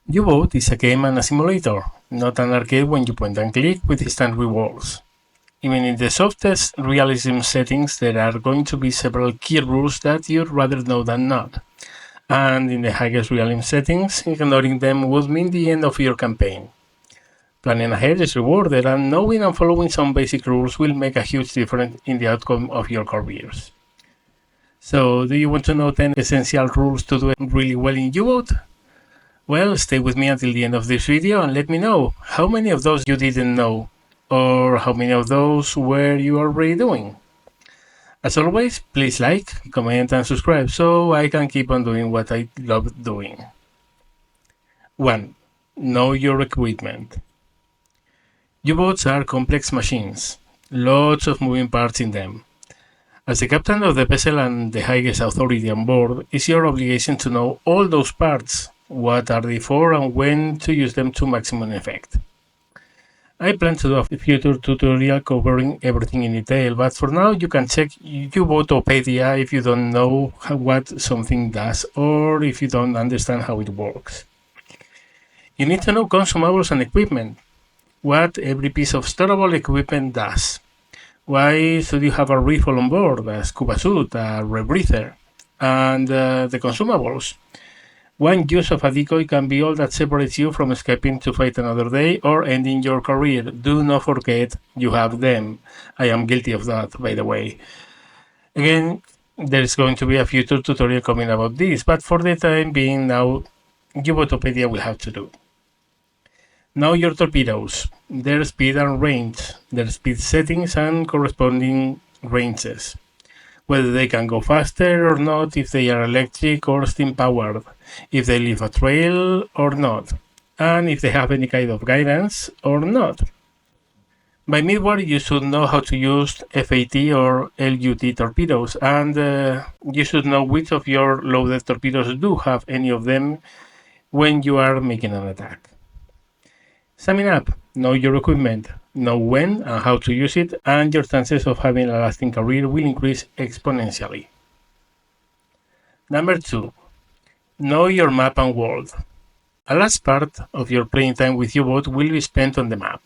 Uboat is a game and a simulator, not an arcade when you point and click with instant rewards. Even in the softest realism settings, there are going to be several key rules that you'd rather know than not. And in the highest realism settings, ignoring them would mean the end of your campaign. Planning ahead is rewarded, and knowing and following some basic rules will make a huge difference in the outcome of your careers. So, do you want to know 10 essential rules to do really well in U-Boat? Well, stay with me until the end of this video and let me know how many of those you didn't know, or how many of those were you already doing. As always, please like, comment and subscribe so I can keep on doing what I love doing. 1. Know your equipment. U-boats are complex machines, lots of moving parts in them. As the captain of the vessel and the highest authority on board, it's your obligation to know all those parts, what are they for and when to use them to maximum effect. I plan to do a future tutorial covering everything in detail, but for now you can check Uboatopedia if you don't know what something does or if you don't understand how it works. You need to know consumables and equipment, what every piece of storable equipment does. Why should you have a rifle on board, a scuba suit, a rebreather, and the consumables? One use of a decoy can be all that separates you from escaping to fight another day or ending your career. Do not forget you have them. I am guilty of that, by the way. Again, there is going to be a future tutorial coming about this, but for the time being now, Uboatopedia will have to do. Know your torpedoes, their speed and range, their speed settings and corresponding ranges, whether they can go faster or not, if they are electric or steam powered, if they leave a trail or not, and if they have any kind of guidance or not. By midway, you should know how to use FAT or LUT torpedoes, and you should know which of your loaded torpedoes do have any of them when you are making an attack. Summing up, know your equipment, know when and how to use it, and your chances of having a lasting career will increase exponentially. Number 2. Know your map and world. A large part of your playing time with U-Boat will be spent on the map.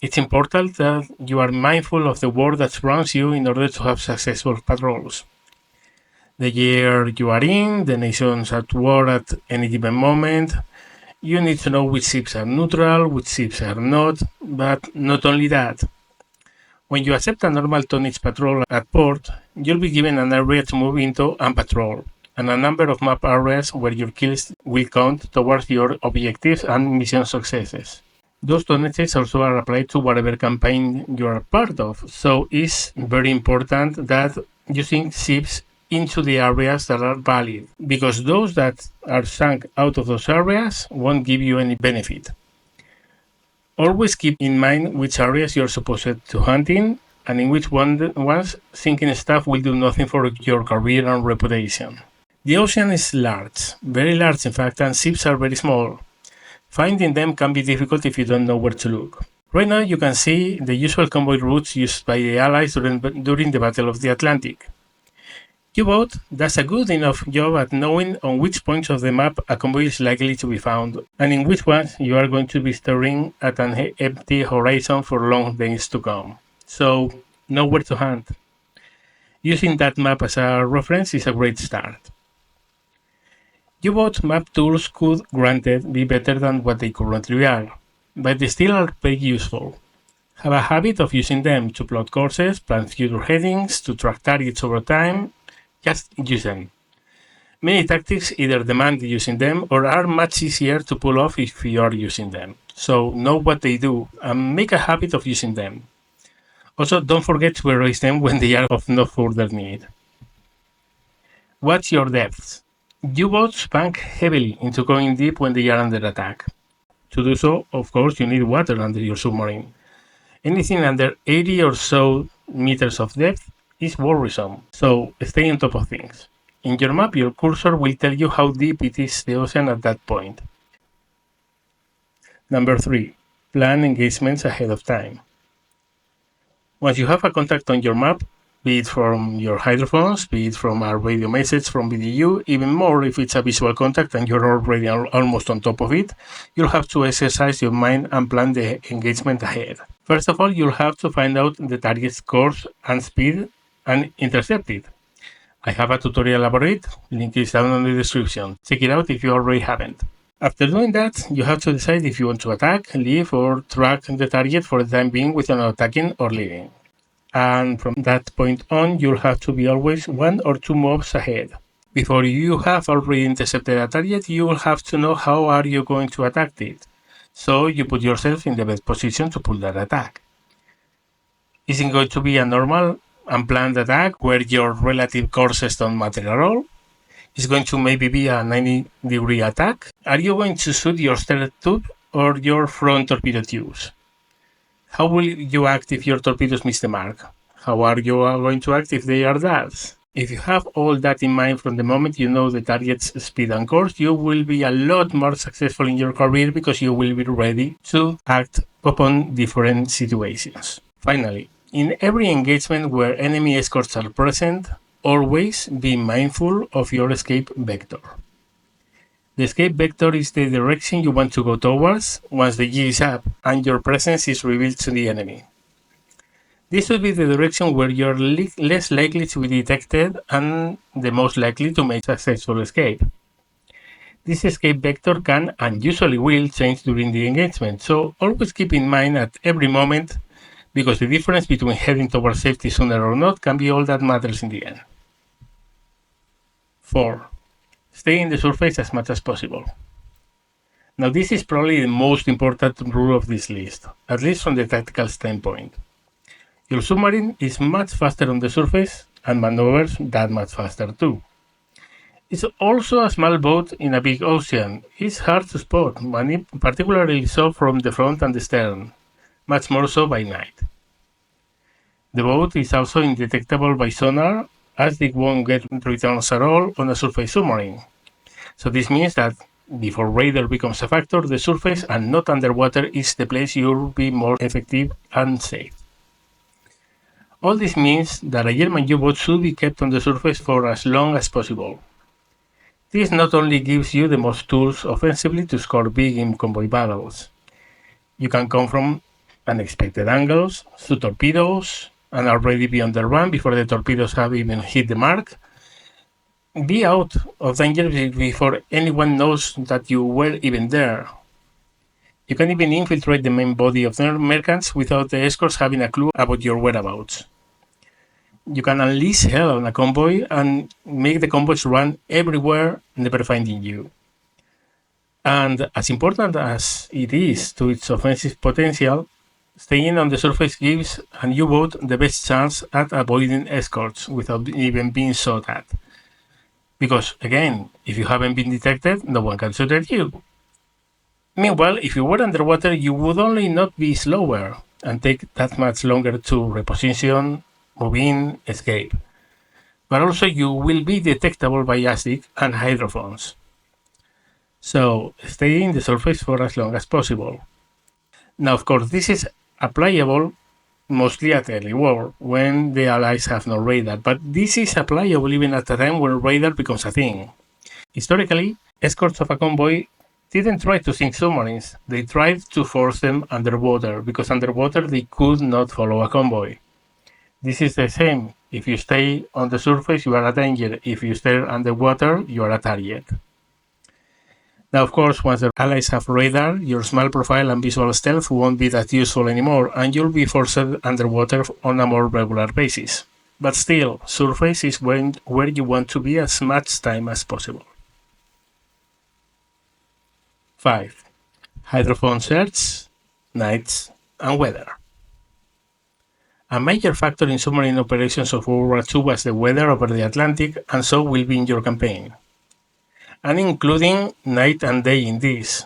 It's important that you are mindful of the world that surrounds you in order to have successful patrols. The year you are in, the nations at war at any given moment. You need to know which ships are neutral, which ships are not, but not only that. When you accept a normal tonnage patrol at port, you'll be given an area to move into and patrol, and a number of map areas where your kills will count towards your objectives and mission successes. Those tonnages also are applied to whatever campaign you are part of, so it's very important that using ships into the areas that are valid, because those that are sunk out of those areas won't give you any benefit. Always keep in mind which areas you're supposed to hunt in, and in which ones sinking stuff will do nothing for your career and reputation. The ocean is large, very large in fact, and ships are very small. Finding them can be difficult if you don't know where to look. Right now you can see the usual convoy routes used by the Allies during the Battle of the Atlantic. U-Boat does a good enough job at knowing on which points of the map a convoy is likely to be found, and in which ones you are going to be staring at an empty horizon for long days to come. So, know where to hunt. Using that map as a reference is a great start. U-Boat map tools could, granted, be better than what they currently are, but they still are very useful. Have a habit of using them to plot courses, plan future headings, to track targets over time. Just use them. Many tactics either demand using them or are much easier to pull off if you are using them. So know what they do and make a habit of using them. Also, don't forget to erase them when they are of no further need. Watch your depths. U-boats bank heavily into going deep when they are under attack. To do so, of course, you need water under your submarine. Anything under 80 or so meters of depth is worrisome, so stay on top of things. In your map, your cursor will tell you how deep it is the ocean at that point. Number 3. Plan engagements ahead of time. Once you have a contact on your map, be it from your hydrophones, be it from a radio message from VDU, even more if it's a visual contact and you're already almost on top of it, you'll have to exercise your mind and plan the engagement ahead. First of all, you'll have to find out the target's course and speed and intercept it. I have a tutorial about it, link is down in the description. Check it out if you already haven't. After doing that, you have to decide if you want to attack, leave, or track the target for the time being without attacking or leaving. And from that point on, you'll have to be always 1 or 2 moves ahead. Before you have already intercepted a target, you will have to know how are you going to attack it. So you put yourself in the best position to pull that attack. Is it going to be a normal unplanned attack where your relative courses don't matter at all? Is it going to maybe be a 90-degree attack? Are you going to shoot your stealth tube or your front torpedo tubes? How will you act if your torpedoes miss the mark? How are you going to act if they are darts? If you have all that in mind from the moment you know the target's speed and course, you will be a lot more successful in your career because you will be ready to act upon different situations. Finally, in every engagement where enemy escorts are present, always be mindful of your escape vector. The escape vector is the direction you want to go towards once the G is up and your presence is revealed to the enemy. This will be the direction where you're less likely to be detected and the most likely to make a successful escape. This escape vector can and usually will change during the engagement, so always keep in mind at every moment because the difference between heading towards safety sooner or not can be all that matters in the end. 4. Stay in the surface as much as possible. Now this is probably the most important rule of this list, at least from the tactical standpoint. Your submarine is much faster on the surface and maneuvers that much faster too. It's also a small boat in a big ocean. It's hard to spot, particularly so from the front and the stern, much more so by night. The boat is also indetectable by sonar, as it won't get returns at all on a surface submarine. So this means that before radar becomes a factor, the surface and not underwater is the place you'll be more effective and safe. All this means that a German U-boat should be kept on the surface for as long as possible. This not only gives you the most tools offensively to score big in convoy battles. You can come from unexpected angles, shoot torpedoes, and already be on the run before the torpedoes have even hit the mark. Be out of danger before anyone knows that you were even there. You can even infiltrate the main body of the mercants without the escorts having a clue about your whereabouts. You can unleash hell on a convoy and make the convoys run everywhere, never finding you. And as important as it is to its offensive potential, staying on the surface gives a U-boat the best chance at avoiding escorts without even being shot at. Because, again, if you haven't been detected, no one can shoot at you. Meanwhile, if you were underwater, you would only not be slower and take that much longer to reposition, move in, escape. But also you will be detectable by ASDIC and hydrophones. So stay in the surface for as long as possible. Now, of course, this is applicable mostly at early war, when the Allies have no radar, but this is applicable even at a time when radar becomes a thing. Historically, escorts of a convoy didn't try to sink submarines, they tried to force them underwater, because underwater they could not follow a convoy. This is the same. If you stay on the surface, you are a danger. If you stay underwater, you are a target. Now, of course, once the Allies have radar, your small profile and visual stealth won't be that useful anymore, and you'll be forced underwater on a more regular basis. But still, surface is where you want to be as much time as possible. 5. Hydrophone search, nights, and weather. A major factor in submarine operations of World War II was the weather over the Atlantic, and so will be in your campaign. And including night and day in this.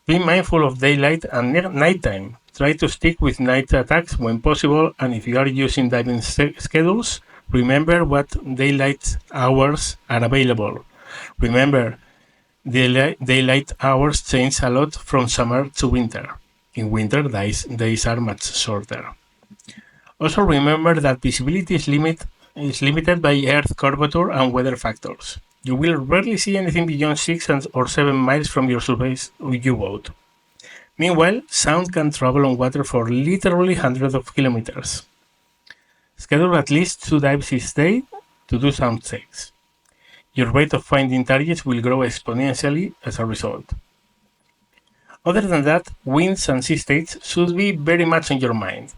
Be mindful of daylight and nighttime. Try to stick with night attacks when possible, and if you are using diving schedules, remember what daylight hours are available. Remember, daylight hours change a lot from summer to winter. In winter, days are much shorter. Also remember that visibility is limited is limited by Earth curvature and weather factors. You will rarely see anything beyond 6 or 7 miles from your surface U-boat. Meanwhile, sound can travel on water for literally hundreds of kilometers. Schedule at least 2 dives each day to do sound checks. Your rate of finding targets will grow exponentially as a result. Other than that, winds and sea states should be very much on your mind.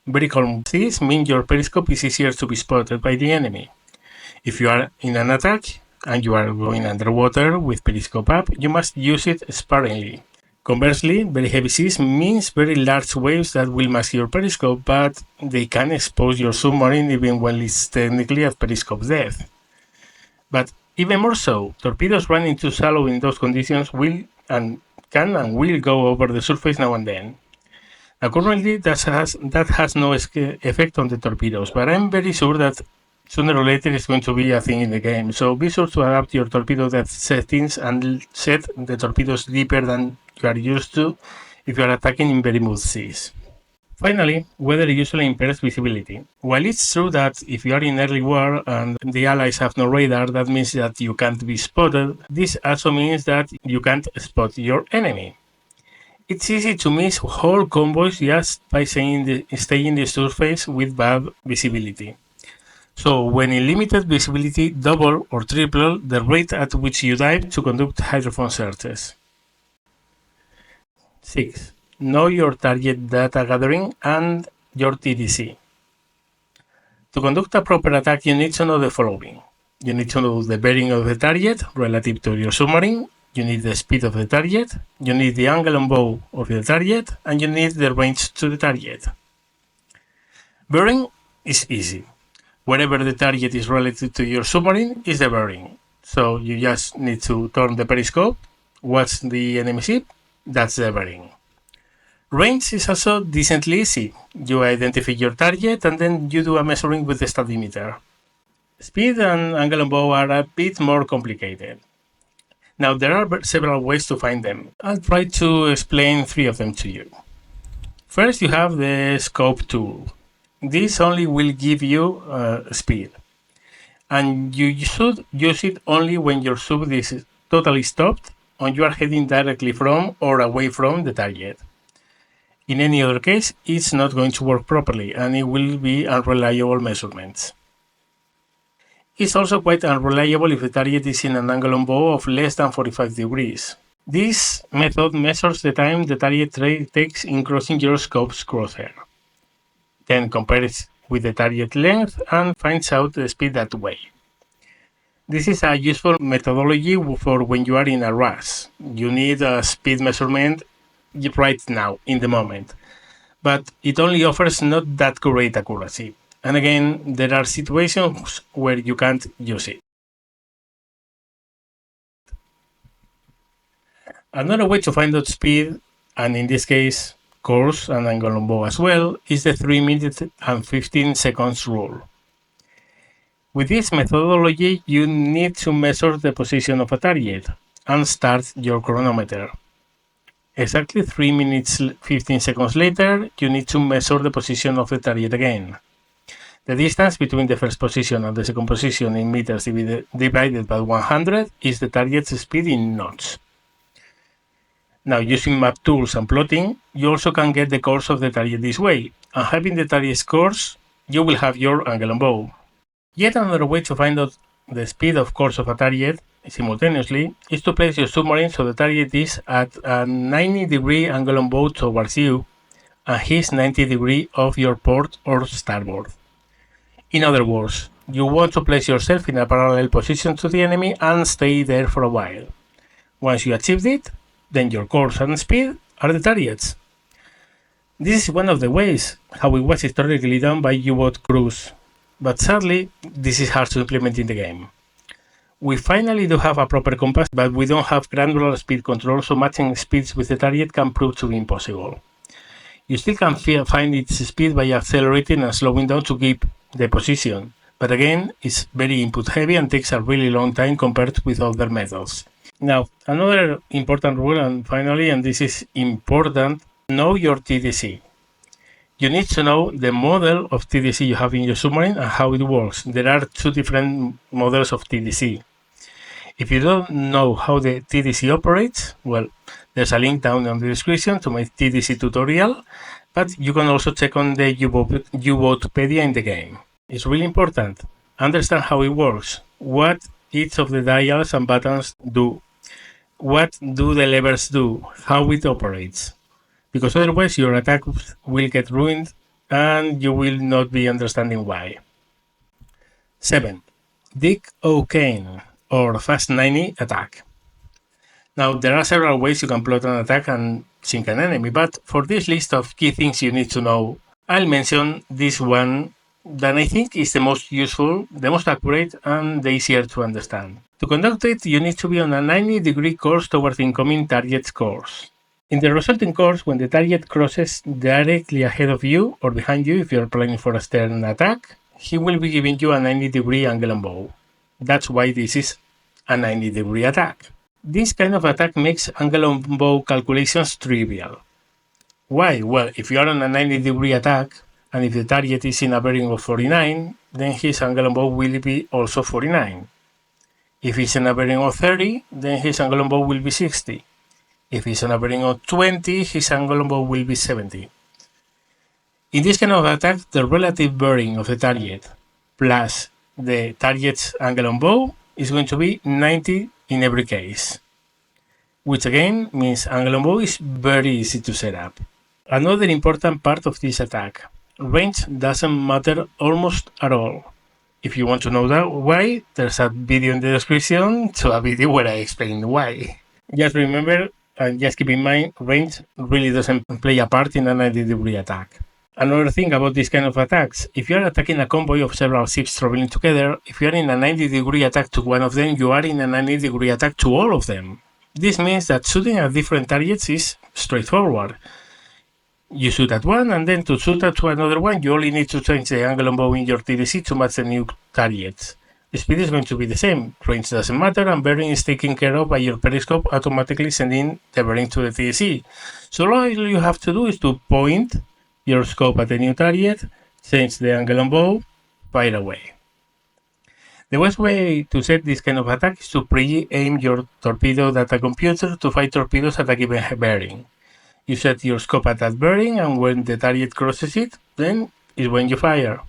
Very calm seas mean your periscope is easier to be spotted by the enemy. If you are in an attack and you are going underwater with periscope up, you must use it sparingly. Conversely, very heavy seas means very large waves that will mask your periscope, but they can expose your submarine even when it's technically at periscope depth. But even more so, torpedoes running too shallow in those conditions can and will go over the surface now and then. Now currently that has no effect on the torpedoes, but I'm very sure that sooner or later it's going to be a thing in the game, so be sure to adapt your torpedo depth settings and set the torpedoes deeper than you are used to if you are attacking in very smooth seas. Finally, weather usually impairs visibility. While it's true that if you are in early war and the allies have no radar, that means that you can't be spotted, this also means that you can't spot your enemy. It's easy to miss whole convoys just by staying in the surface with bad visibility. So when in limited visibility, double or triple the rate at which you dive to conduct hydrophone searches. 6. Know your target data gathering and your TDC. To conduct a proper attack, you need to know the following. You need to know the bearing of the target relative to your submarine, you need the speed of the target, you need the angle on bow of the target, and you need the range to the target. Bearing is easy. Wherever the target is relative to your submarine is the bearing. So you just need to turn the periscope, watch the enemy ship, that's the bearing. Range is also decently easy. You identify your target and then you do a measuring with the stadimeter. Speed and angle on bow are a bit more complicated. Now there are several ways to find them. I'll try to explain 3 of them to you. First, you have the scope tool. This only will give you speed, and you should use it only when your sub is totally stopped and you are heading directly from or away from the target. In any other case, it's not going to work properly and it will be unreliable measurements. It's also quite unreliable if the target is in an angle on bow of less than 45 degrees. This method measures the time the target takes in crossing your scope's crosshair. Then compares with the target length and finds out the speed that way. This is a useful methodology for when you are in a rush. You need a speed measurement right now, in the moment. But it only offers not that great accuracy. And again, there are situations where you can't use it. Another way to find out speed, and in this case, course and angle on bow as well, is the 3 minutes and 15 seconds rule. With this methodology, you need to measure the position of a target and start your chronometer. Exactly 3 minutes 15 seconds later, you need to measure the position of the target again. The distance between the first position and the second position in meters divided by 100 is the target's speed in knots. Now, using map tools and plotting, you also can get the course of the target this way, and having the target's course, you will have your angle on bow. Yet another way to find out the speed of course of a target simultaneously is to place your submarine so the target is at a 90-degree angle on bow towards you, and he's 90 degrees off your port or starboard. In other words, you want to place yourself in a parallel position to the enemy and stay there for a while. Once you achieved it, then your course and speed are the targets. This is one of the ways how it was historically done by U-boat crews, but sadly, this is hard to implement in the game. We finally do have a proper compass, but we don't have granular speed control, so matching speeds with the target can prove to be impossible. You still can find its speed by accelerating and slowing down to keep the position, but again, it's very input heavy and takes a really long time compared with other methods. Now, another important rule, and finally, and this is important, know your TDC. You need to know the model of TDC you have in your submarine and how it works. There are two different models of TDC. If you don't know how the TDC operates, well, there's a link down in the description to my TDC tutorial, but you can also check on the Uboatpedia in the game. It's really important. Understand how it works, what each of the dials and buttons do, what do the levers do, how it operates. Because otherwise your attack will get ruined and you will not be understanding why. 7. Dig O'Kane or Fast 90 attack. Now there are several ways you can plot an attack and sink an enemy, but for this list of key things you need to know, I'll mention this one that I think is the most useful, the most accurate, and the easier to understand. To conduct it, you need to be on a 90-degree course towards the incoming target's course. In the resulting course, when the target crosses directly ahead of you or behind you if you're planning for a stern attack, he will be giving you a 90-degree angle on bow. That's why this is a 90-degree attack. This kind of attack makes angle on bow calculations trivial. Why? Well, if you are on a 90-degree attack, and if the target is in a bearing of 49, then his angle on bow will be also 49. If he's in a bearing of 30, then his angle on bow will be 60. If he's on a bearing of 20, his angle on bow will be 70. In this kind of attack, the relative bearing of the target plus the target's angle on bow is going to be 90 in every case, which again means angle on bow is very easy to set up. Another important part of this attack, range doesn't matter almost at all. If you want to know that why, there's a video in the description to a video where I explain why. Just remember and just keep in mind, range really doesn't play a part in a 90-degree attack. Another thing about this kind of attacks, if you are attacking a convoy of several ships traveling together, if you are in a 90-degree attack to one of them, you are in a 90-degree attack to all of them. This means that shooting at different targets is straightforward. You shoot at one, and then to shoot at another one, you only need to change the angle on bow in your TDC to match the new targets. The speed is going to be the same, range doesn't matter, and bearing is taken care of by your periscope automatically sending the bearing to the TDC. So all you have to do is to point your scope at the new target, change the angle on bow, fire away. The best way to set this kind of attack is to pre-aim your torpedo data computer to fire torpedoes at a given bearing. You set your scope at that bearing, and when the target crosses it, then is when you fire.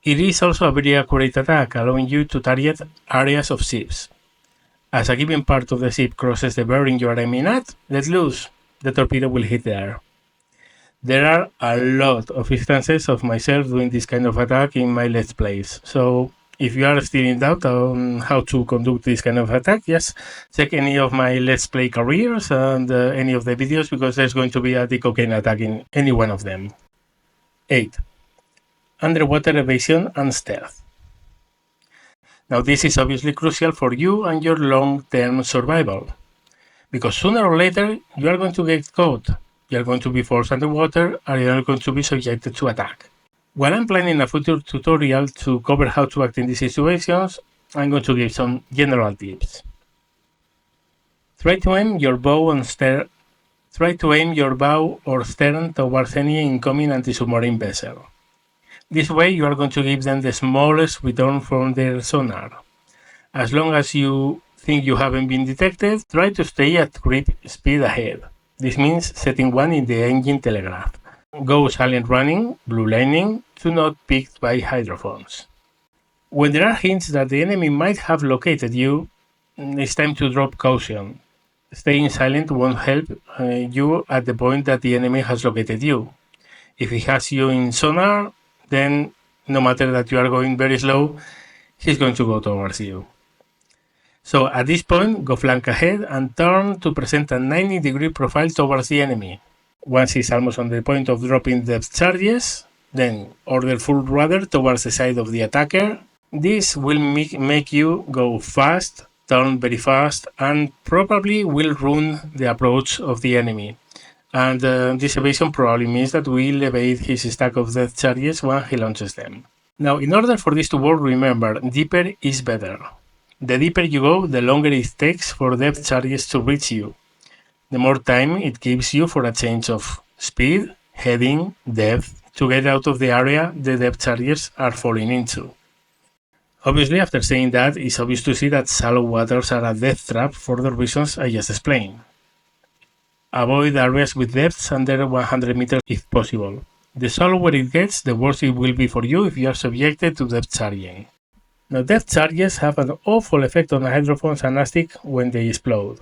It is also a very accurate attack, allowing you to target areas of ships. As a given part of the ship crosses the bearing you are aiming at, let loose. The torpedo will hit there. There are a lot of instances of myself doing this kind of attack in my Let's Plays, so if you are still in doubt on how to conduct this kind of attack, just check any of my Let's Play careers and any of the videos, because there's going to be a cocaine attack in any one of them. 8. Underwater evasion and stealth. Now this is obviously crucial for you and your long-term survival, because sooner or later you are going to get caught, you are going to be forced underwater, and you are going to be subjected to attack. While I'm planning a future tutorial to cover how to act in these situations, I'm going to give some general tips. Try to aim your bow or stern towards any incoming anti-submarine vessel. This way you are going to give them the smallest return from their sonar. As long as you think you haven't been detected, try to stay at grip speed ahead. This means setting one in the engine telegraph. Go silent running, blue lining, to not picked by hydrophones. When there are hints that the enemy might have located you, it's time to drop caution. Staying silent won't help you at the point that the enemy has located you. If he has you in sonar, then no matter that you are going very slow, he's going to go towards you. So at this point, go flank ahead and turn to present a 90-degree profile towards the enemy. Once he's almost on the point of dropping depth charges, then order full rudder towards the side of the attacker. This will make you go fast, turn very fast, and probably will ruin the approach of the enemy. And this evasion probably means that we'll evade his stack of depth charges when he launches them. Now, in order for this to work, remember, deeper is better. The deeper you go, the longer it takes for depth charges to reach you. The more time it gives you for a change of speed, heading, depth, to get out of the area the depth chargers are falling into. Obviously, after saying that, it's obvious to see that shallow waters are a death trap for the reasons I just explained. Avoid areas with depths under 100 meters if possible. The shallower it gets, the worse it will be for you if you are subjected to depth charging. Now, depth charges have an awful effect on hydrophones and ASTIC when they explode.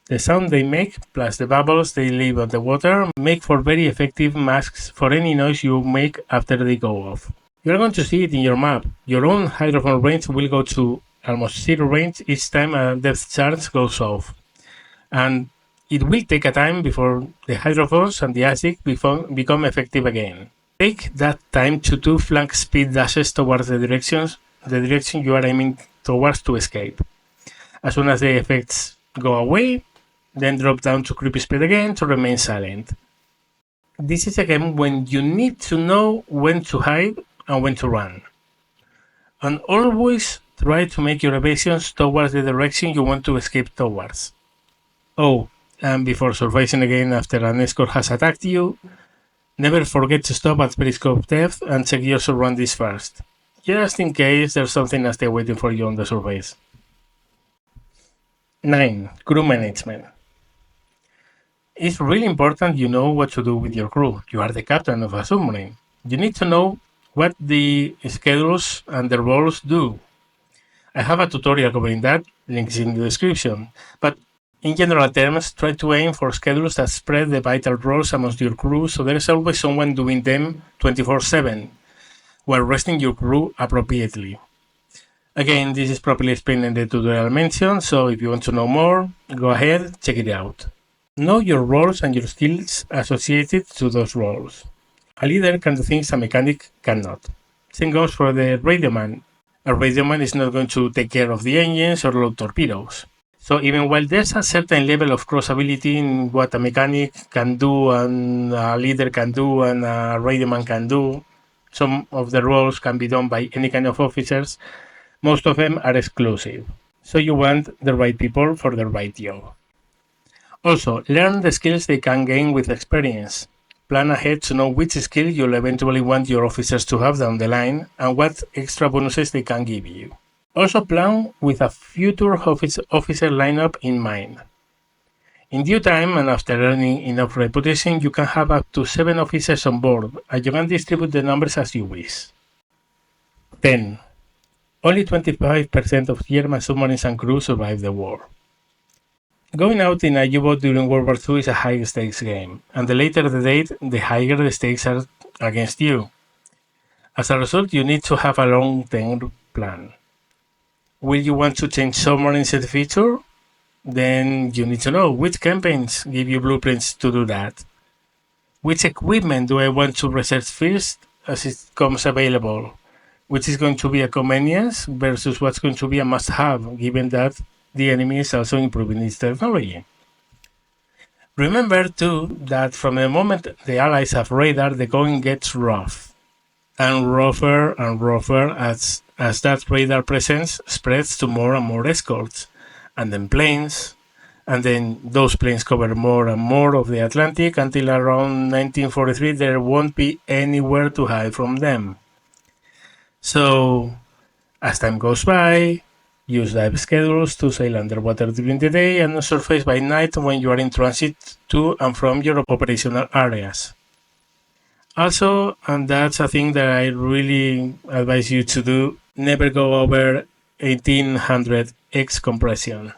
The sound they make, plus the bubbles they leave on the water, make for very effective masks for any noise you make after they go off. You're going to see it in your map. Your own hydrophone range will go to almost zero range each time a depth charge goes off. And it will take a time before the hydrophones and the ASIC become effective again. Take that time to do flank speed dashes towards the direction you are aiming towards to escape. As soon as the effects go away, then drop down to creepy speed again to remain silent. This is a game when you need to know when to hide and when to run. And always try to make your evasions towards the direction you want to escape towards. Oh, and before surfacing again after an escort has attacked you, never forget to stop at periscope depth and check your surroundings first, just in case there's something nasty waiting for you on the surface. 9. Crew management. It's really important you know what to do with your crew. You are the captain of a submarine. You need to know what the schedules and the roles do. I have a tutorial covering that, links in the description, but in general terms, try to aim for schedules that spread the vital roles amongst your crew so there is always someone doing them 24/7, while resting your crew appropriately. Again, this is properly explained in the tutorial mentioned, so if you want to know more, go ahead, check it out. Know your roles and your skills associated to those roles. A leader can do things a mechanic cannot. Same goes for the radioman. A radioman is not going to take care of the engines or load torpedoes. So even while there's a certain level of crossability in what a mechanic can do and a leader can do and a radioman can do, some of the roles can be done by any kind of officers, most of them are exclusive. So you want the right people for the right job. Also, learn the skills they can gain with experience. Plan ahead to know which skill you'll eventually want your officers to have down the line and what extra bonuses they can give you. Also plan with a future officer lineup in mind. In due time and after earning enough reputation, you can have up to 7 officers on board and you can distribute the numbers as you wish. 10. Only 25% of German submarines and crew survive the war. Going out in a U-boat during World War II is a high-stakes game, and the later the date, the higher the stakes are against you. As a result, you need to have a long-term plan. Will you want to change submarines in the future? Then you need to know which campaigns give you blueprints to do that. Which equipment do I want to research first as it comes available? Which is going to be a convenience versus what's going to be a must-have, given that the enemy is also improving its technology. Remember, too, that from the moment the Allies have radar, the going gets rough. And rougher as that radar presence spreads to more and more escorts, and then planes, and then those planes cover more and more of the Atlantic until around 1943 there won't be anywhere to hide from them. So, as time goes by, use dive schedules to sail underwater during the day and surface by night when you are in transit to and from your operational areas. Also, and that's a thing that I really advise you to do, never go over 1800 X compression.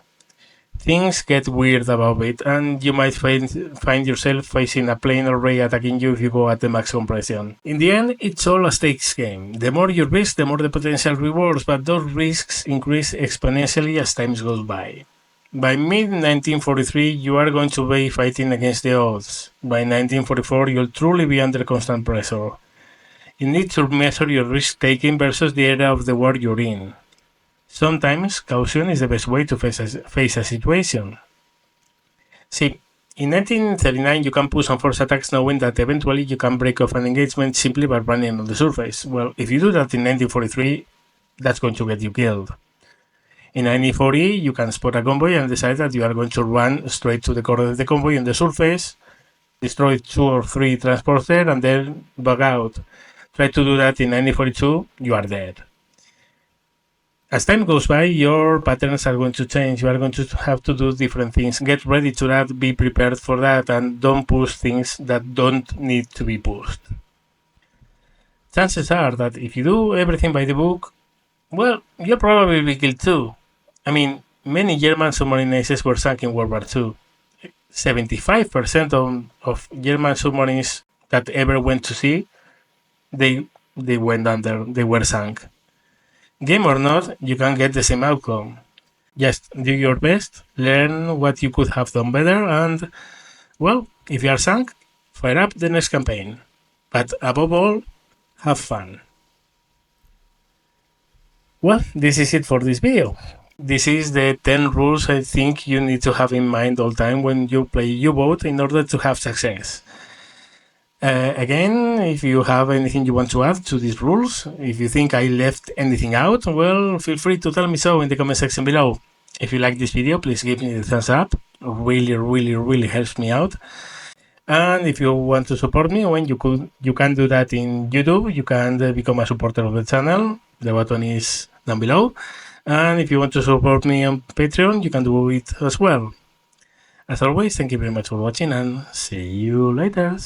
Things get weird above it, and you might find yourself facing a plane already attacking you if you go at the max compression. In the end, it's all a stakes game. The more you risk, the more the potential rewards, but those risks increase exponentially as time goes by. By mid-1943, you are going to be fighting against the odds. By 1944, you'll truly be under constant pressure. You need to measure your risk-taking versus the area of the war you're in. Sometimes, caution is the best way to face a situation. See, in 1939 you can push on force attacks knowing that eventually you can break off an engagement simply by running on the surface. Well, if you do that in 1943, that's going to get you killed. In 1940, you can spot a convoy and decide that you are going to run straight to the core of the convoy on the surface, destroy 2 or 3 transports there, and then bug out. Try to do that in 9042, you are dead. As time goes by, your patterns are going to change. You are going to have to do different things. Get ready to that, be prepared for that, and don't push things that don't need to be pushed. Chances are that if you do everything by the book, well, you'll probably be killed too. I mean, many German submarine aces were sunk in World War II. 75% of German submarines that ever went to sea, they went under, they were sunk. Game or not, you can get the same outcome. Just do your best, learn what you could have done better, and, well, if you are sunk, fire up the next campaign. But above all, have fun. Well, this is it for this video. This is the 10 rules I think you need to have in mind all the time when you play Uboat in order to have success. Again, if you have anything you want to add to these rules, if you think I left anything out, well, feel free to tell me so in the comment section below. If you like this video, please give me the thumbs up. Really helps me out. And if you want to support me, when you can do that in YouTube. You can become a supporter of the channel. The button is down below. And if you want to support me on Patreon, you can do it as well. As always, thank you very much for watching, and see you later.